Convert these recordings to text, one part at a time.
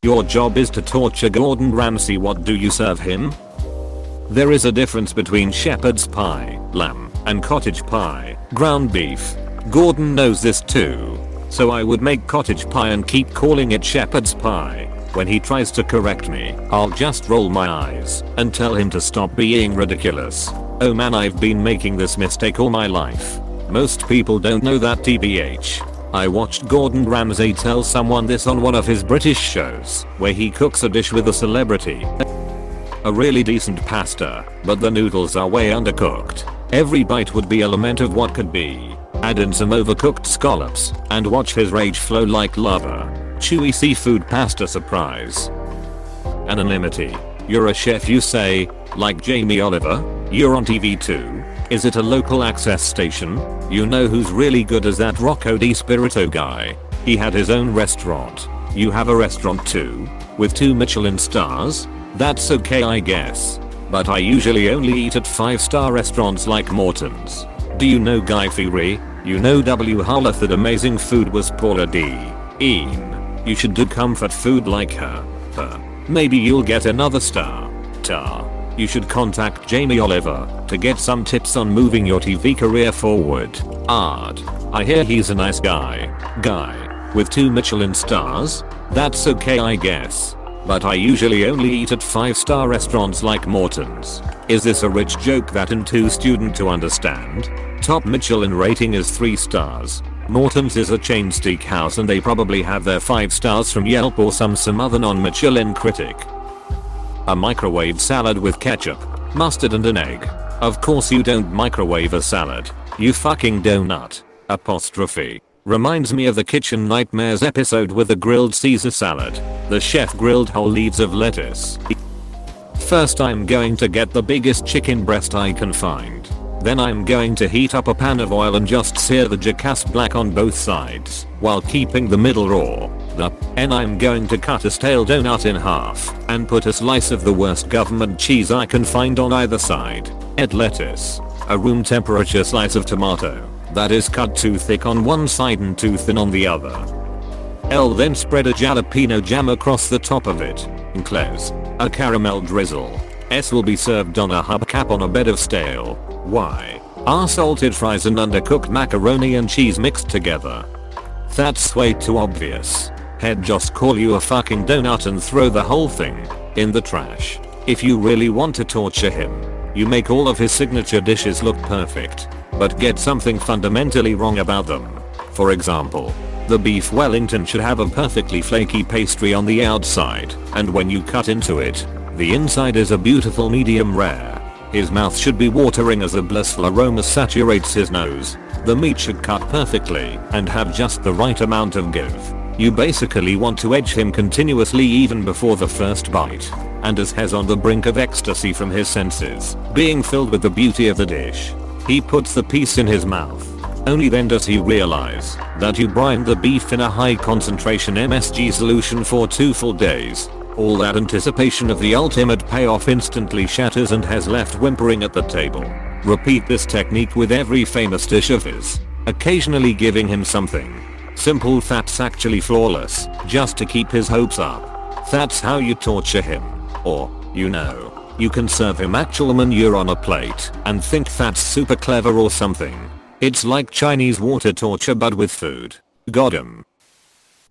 Your job is to torture Gordon Ramsay. What do you serve him? There is a difference between shepherd's pie, lamb, and cottage pie, ground beef. Gordon knows this too. So I would make cottage pie and keep calling it shepherd's pie. When he tries to correct me, I'll just roll my eyes and tell him to stop being ridiculous. Oh man, I've been making this mistake all my life. Most people don't know that, tbh. I watched Gordon Ramsay tell someone this on one of his British shows where he cooks a dish with a celebrity. A really decent pasta, but the noodles are way undercooked. Every bite would be a lament of what could be. Add in some overcooked scallops and watch his rage flow like lava. Chewy seafood pasta surprise. Anonymity. You're a chef, you say, like Jamie Oliver? You're on TV too. Is it a local access station? You know who's really good as that Rocco Di Spirito guy? He had his own restaurant. You have a restaurant too? With 2 Michelin stars? That's okay I guess. But I usually only eat at 5-star restaurants like Morton's. Do you know Guy Fieri? You know W. Harleth that amazing food was Paula Deen. You should do comfort food like her. Maybe you'll get another star. You should contact Jamie Oliver to get some tips on moving your TV career forward. I hear he's a nice guy. With 2 Michelin stars? That's okay I guess. But I usually only eat at 5-star restaurants like Morton's. Is this a rich joke that in too student to understand? Top Michelin rating is 3 stars. Morton's is a chain steakhouse and they probably have their 5 stars from Yelp or some other non-Michelin critic. A microwave salad with ketchup, mustard and an egg. Of course you don't microwave a salad. You fucking donut. Apostrophe. Reminds me of the Kitchen Nightmares episode with the grilled Caesar salad. The chef grilled whole leaves of lettuce. First I'm going to get the biggest chicken breast I can find. Then I'm going to heat up a pan of oil and just sear the jackass black on both sides while keeping the middle raw. Then I'm going to cut a stale donut in half and put a slice of the worst government cheese I can find on either side. Add lettuce. A room temperature slice of tomato that is cut too thick on one side and too thin on the other. Then spread a jalapeno jam across the top of it. And close. A caramel drizzle. Will be served on a hubcap on a bed of stale. Salted fries and undercooked macaroni and cheese mixed together. That's way too obvious. He'd just call you a fucking donut and throw the whole thing in the trash. If you really want to torture him, you make all of his signature dishes look perfect, but get something fundamentally wrong about them. For example, the beef Wellington should have a perfectly flaky pastry on the outside, and when you cut into it, the inside is a beautiful medium rare. His mouth should be watering as a blissful aroma saturates his nose. The meat should cut perfectly and have just the right amount of give. You basically want to edge him continuously even before the first bite. And as he's on the brink of ecstasy from his senses, being filled with the beauty of the dish, he puts the piece in his mouth. Only then does he realize that you brined the beef in a high concentration MSG solution for 2 full days. All that anticipation of the ultimate payoff instantly shatters and has left whimpering at the table. Repeat this technique with every famous dish of his, occasionally giving him something simple that's actually flawless, just to keep his hopes up. That's how you torture him. Or, you can serve him actual manure on a plate and think that's super clever or something. It's like Chinese water torture but with food. Got him.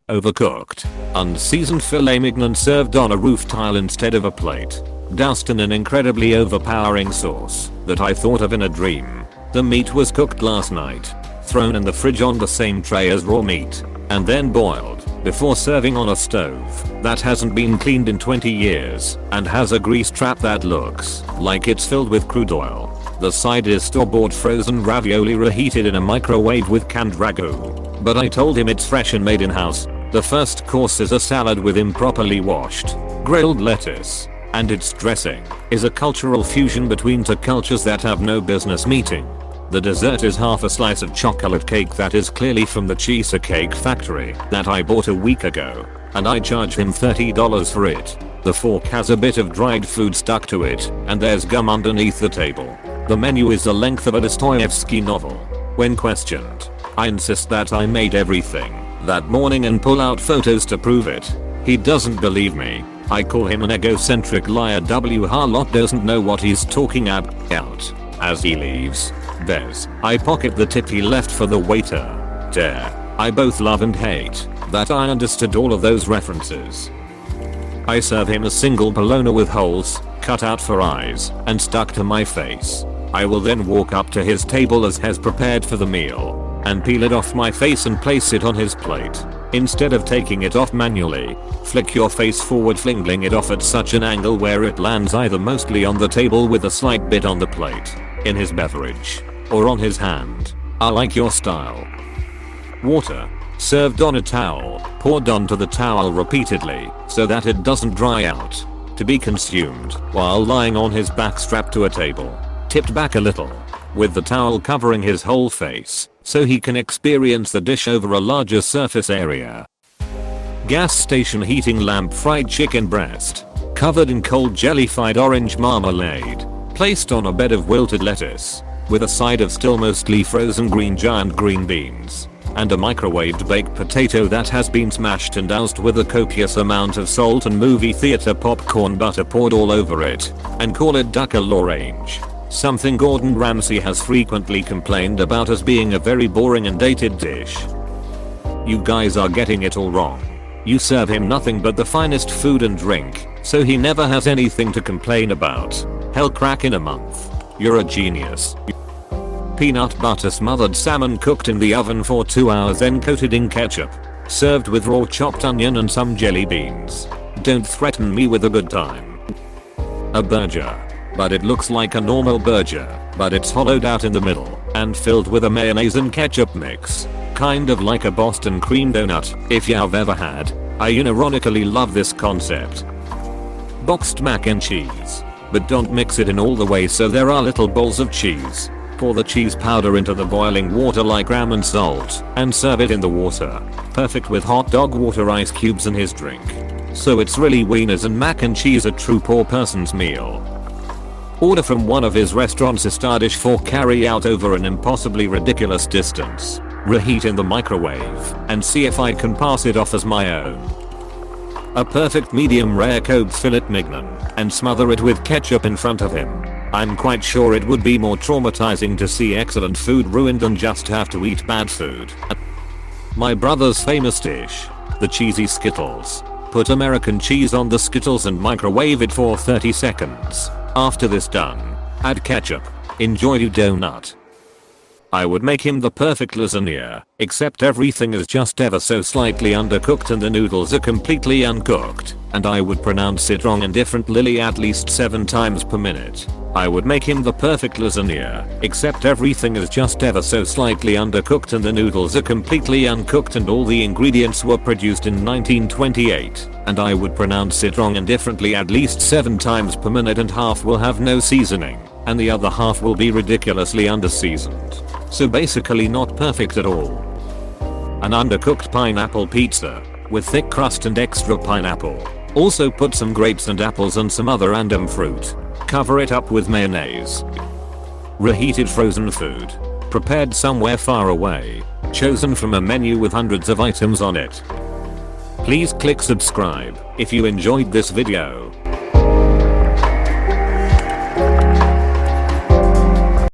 Overcooked, unseasoned filet mignon served on a roof tile instead of a plate. Doused in an incredibly overpowering sauce that I thought of in a dream. The meat was cooked last night, thrown in the fridge on the same tray as raw meat, and then boiled before serving on a stove that hasn't been cleaned in 20 years and has a grease trap that looks like it's filled with crude oil. The side is store-bought frozen ravioli reheated in a microwave with canned ragu. But I told him it's fresh and made in-house. The first course is a salad with improperly washed, grilled lettuce, and its dressing is a cultural fusion between 2 cultures that have no business meeting. The dessert is half a slice of chocolate cake that is clearly from the cheesecake factory that I bought a week ago, and I charge him $30 for it. The fork has a bit of dried food stuck to it, and there's gum underneath the table. The menu is the length of a Dostoevsky novel. When questioned, I insist that I made everything that morning and pull out photos to prove it. He doesn't believe me. I call him an egocentric liar. Harlot doesn't know what he's talking about. As he leaves, I pocket the tip he left for the waiter. I both love and hate that I understood all of those references. I serve him a single bologna with holes cut out for eyes and stuck to my face. I will then walk up to his table as has prepared for the meal and peel it off my face and place it on his plate. Instead of taking it off manually, flick your face forward, flinging it off at such an angle where it lands either mostly on the table with a slight bit on the plate, in his beverage, or on his hand. I like your style. Water, served on a towel, poured onto the towel repeatedly so that it doesn't dry out. To be consumed while lying on his back strapped to a table, tipped back a little, with the towel covering his whole face so he can experience the dish over a larger surface area. Gas station heating lamp fried chicken breast, covered in cold jellified orange marmalade, placed on a bed of wilted lettuce, with a side of still mostly frozen giant green beans, and a microwaved baked potato that has been smashed and doused with a copious amount of salt and movie theater popcorn butter poured all over it, and call it duck à l'orange. Something Gordon Ramsay has frequently complained about as being a very boring and dated dish. You guys are getting it all wrong. You serve him nothing but the finest food and drink, so he never has anything to complain about. Hell, crack in a month. You're a genius. Peanut butter smothered salmon cooked in the oven for 2 hours, then coated in ketchup, served with raw chopped onion and some jelly beans. Don't threaten me with a good time. A burger. But it looks like a normal burger, but it's hollowed out in the middle and filled with a mayonnaise and ketchup mix. Kind of like a Boston cream donut, if you've ever had. I unironically love this concept. Boxed mac and cheese. But don't mix it in all the way so there are little balls of cheese. Pour the cheese powder into the boiling water like gram and salt, and serve it in the water. Perfect with hot dog water ice cubes in his drink. So it's really wieners and mac and cheese, a true poor person's meal. Order from one of his restaurants a star dish for carry out over an impossibly ridiculous distance. Reheat in the microwave and see if I can pass it off as my own. A perfect medium rare Kobe filet mignon and smother it with ketchup in front of him. I'm quite sure it would be more traumatizing to see excellent food ruined than just have to eat bad food. My brother's famous dish, the cheesy Skittles. Put American cheese on the Skittles and microwave it for 30 seconds. After this done, add ketchup. Enjoy, you donut. I would make him the perfect lasagna, except everything is just ever so slightly undercooked and the noodles are completely uncooked, and I would pronounce it wrong and differently at least 7 times per minute. I would make him the perfect lasagna, except everything is just ever so slightly undercooked and the noodles are completely uncooked and all the ingredients were produced in 1928, and I would pronounce it wrong and differently at least 7 times per minute, and half will have no seasoning, and the other half will be ridiculously underseasoned. So basically not perfect at all. An undercooked pineapple pizza, with thick crust and extra pineapple. Also put some grapes and apples and some other random fruit. Cover it up with mayonnaise. Reheated frozen food. Prepared somewhere far away. Chosen from a menu with hundreds of items on it. Please click subscribe if you enjoyed this video.